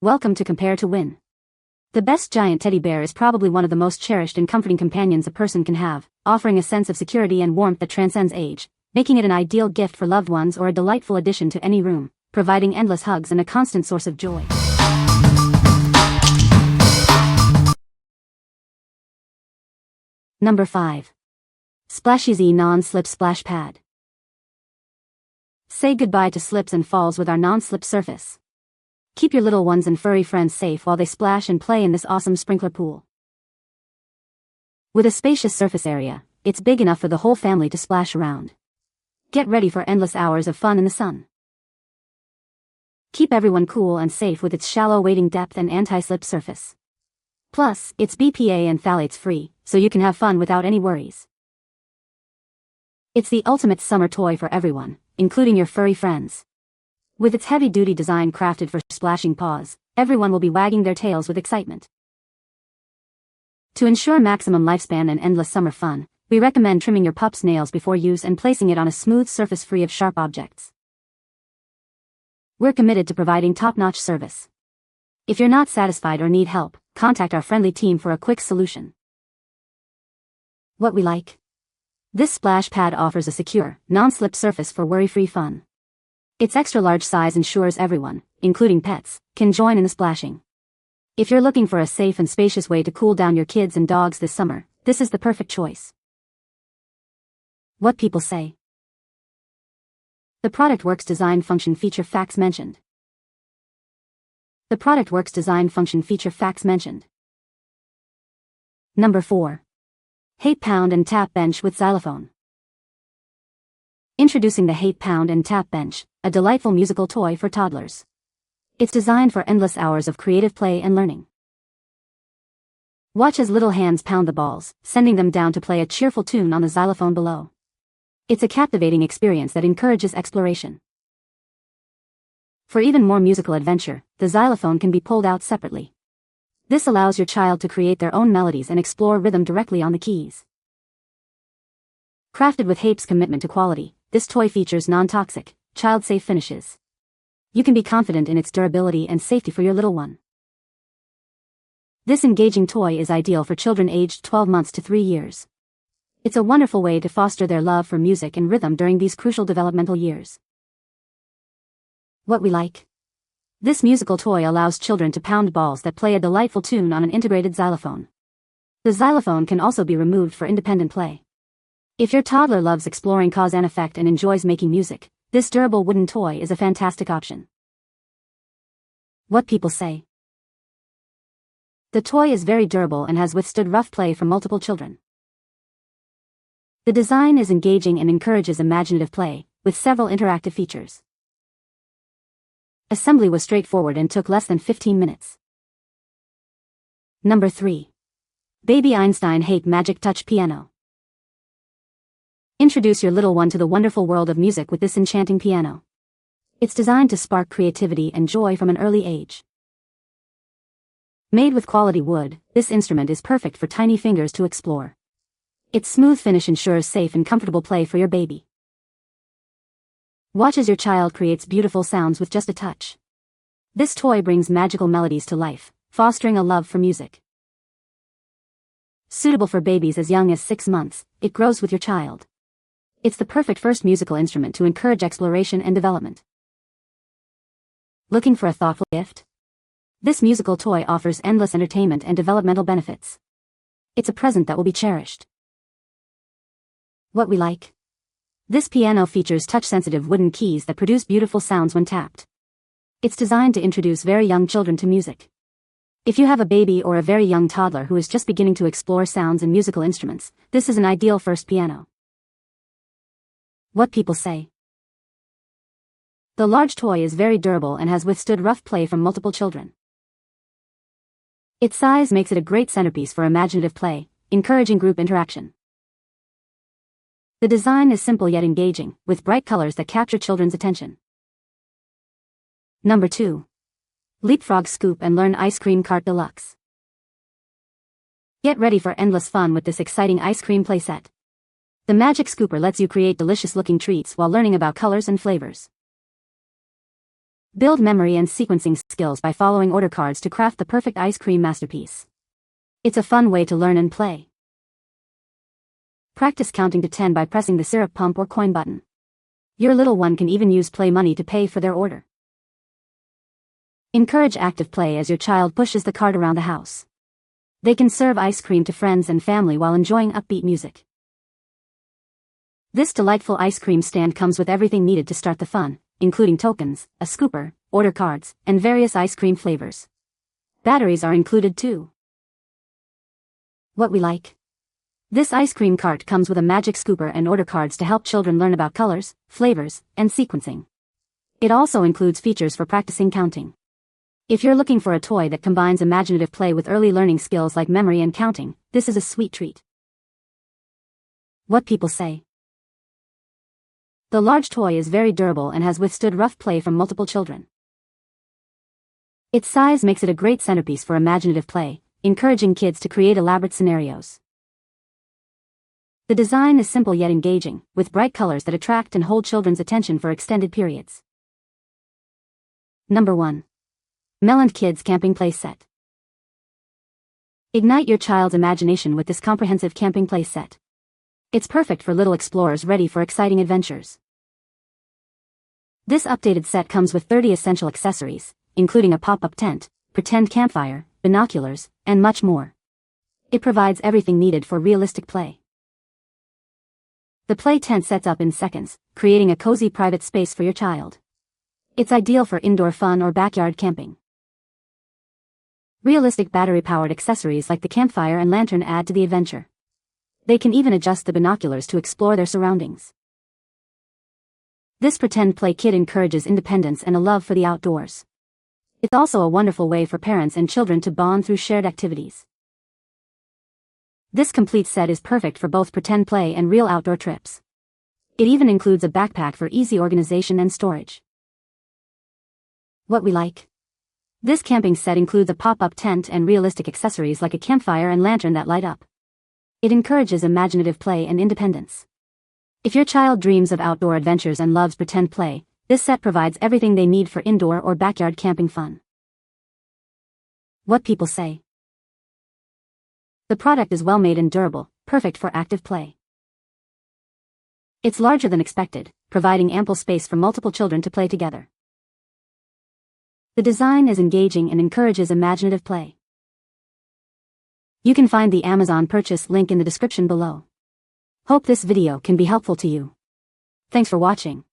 Welcome to Compare to Win. The best giant teddy bear is probably one of the most cherished and comforting companions a person can have, offering a sense of security and warmth that transcends age, making it an ideal gift for loved ones or a delightful addition to any room, providing endless hugs and a constant source of joy. Number 5. SplashEZ Non-Slip Splash Pad. Say goodbye to slips and falls with our non-slip surface. Keep your little ones and furry friends safe while they splash and play in this awesome sprinkler pool. With a spacious surface area, it's big enough for the whole family to splash around. Get ready for endless hours of fun in the sun. Keep everyone cool and safe with its shallow wading depth and anti-slip surface. Plus, it's BPA and phthalates free, so you can have fun without any worries. It's the ultimate summer toy for everyone, including your furry friends. With its heavy-duty design crafted for splashing paws, everyone will be wagging their tails with excitement. To ensure maximum lifespan and endless summer fun, we recommend trimming your pup's nails before use and placing it on a smooth surface free of sharp objects. We're committed to providing top-notch service. If you're not satisfied or need help, contact our friendly team for a quick solution. What we like? This splash pad offers a secure, non-slip surface for worry-free fun. Its extra-large size ensures everyone, including pets, can join in the splashing. If you're looking for a safe and spacious way to cool down your kids and dogs this summer, this is the perfect choice. What people say. The product works design function feature facts mentioned. The product works design function feature facts mentioned. Number 4. Hape Pound and Tap Bench with Xylophone. Introducing the Hape Pound and Tap Bench, a delightful musical toy for toddlers. It's designed for endless hours of creative play and learning. Watch as little hands pound the balls, sending them down to play a cheerful tune on the xylophone below. It's a captivating experience that encourages exploration. For even more musical adventure, the xylophone can be pulled out separately. This allows your child to create their own melodies and explore rhythm directly on the keys. Crafted with Hape's commitment to quality, this toy features non-toxic, child-safe finishes. You can be confident in its durability and safety for your little one. This engaging toy is ideal for children aged 12 months to 3 years. It's a wonderful way to foster their love for music and rhythm during these crucial developmental years. What we like? This musical toy allows children to pound balls that play a delightful tune on an integrated xylophone. The xylophone can also be removed for independent play. If your toddler loves exploring cause and effect and enjoys making music, this durable wooden toy is a fantastic option. What people say. The toy is very durable and has withstood rough play from multiple children. The design is engaging and encourages imaginative play, with several interactive features. Assembly was straightforward and took less than 15 minutes. Number 3. Baby Einstein Hape Magic Touch Piano. Introduce your little one to the wonderful world of music with this enchanting piano. It's designed to spark creativity and joy from an early age. Made with quality wood, this instrument is perfect for tiny fingers to explore. Its smooth finish ensures safe and comfortable play for your baby. Watch as your child creates beautiful sounds with just a touch. This toy brings magical melodies to life, fostering a love for music. Suitable for babies as young as 6 months, it grows with your child. It's the perfect first musical instrument to encourage exploration and development. Looking for a thoughtful gift? This musical toy offers endless entertainment and developmental benefits. It's a present that will be cherished. What we like? This piano features touch-sensitive wooden keys that produce beautiful sounds when tapped. It's designed to introduce very young children to music. If you have a baby or a very young toddler who is just beginning to explore sounds and musical instruments, this is an ideal first piano. What people say. The large toy is very durable and has withstood rough play from multiple children. Its size makes it a great centerpiece for imaginative play, encouraging group interaction. The design is simple yet engaging, with bright colors that capture children's attention. Number 2. LeapFrog Scoop and Learn Ice Cream Cart Deluxe. Get ready for endless fun with this exciting ice cream playset. The magic scooper lets you create delicious-looking treats while learning about colors and flavors. Build memory and sequencing skills by following order cards to craft the perfect ice cream masterpiece. It's a fun way to learn and play. Practice counting to 10 by pressing the syrup pump or coin button. Your little one can even use play money to pay for their order. Encourage active play as your child pushes the cart around the house. They can serve ice cream to friends and family while enjoying upbeat music. This delightful ice cream stand comes with everything needed to start the fun, including tokens, a scooper, order cards, and various ice cream flavors. Batteries are included too. What we like. This ice cream cart comes with a magic scooper and order cards to help children learn about colors, flavors, and sequencing. It also includes features for practicing counting. If you're looking for a toy that combines imaginative play with early learning skills like memory and counting, this is a sweet treat. What people say. The large toy is very durable and has withstood rough play from multiple children. Its size makes it a great centerpiece for imaginative play, encouraging kids to create elaborate scenarios. The design is simple yet engaging, with bright colors that attract and hold children's attention for extended periods. Number 1. Meland Kids Camping Play Set. Ignite your child's imagination with this comprehensive camping play set. It's perfect for little explorers ready for exciting adventures. This updated set comes with 30 essential accessories, including a pop-up tent, pretend campfire, binoculars, and much more. It provides everything needed for realistic play. The play tent sets up in seconds, creating a cozy private space for your child. It's ideal for indoor fun or backyard camping. Realistic battery-powered accessories like the campfire and lantern add to the adventure. They can even adjust the binoculars to explore their surroundings. This pretend play kit encourages independence and a love for the outdoors. It's also a wonderful way for parents and children to bond through shared activities. This complete set is perfect for both pretend play and real outdoor trips. It even includes a backpack for easy organization and storage. What we like. This camping set includes a pop-up tent and realistic accessories like a campfire and lantern that light up. It encourages imaginative play and independence. If your child dreams of outdoor adventures and loves pretend play, this set provides everything they need for indoor or backyard camping fun. What people say. The product is well made and durable, perfect for active play. It's larger than expected, providing ample space for multiple children to play together. The design is engaging and encourages imaginative play. You can find the Amazon purchase link in the description below. Hope this video can be helpful to you. Thanks for watching.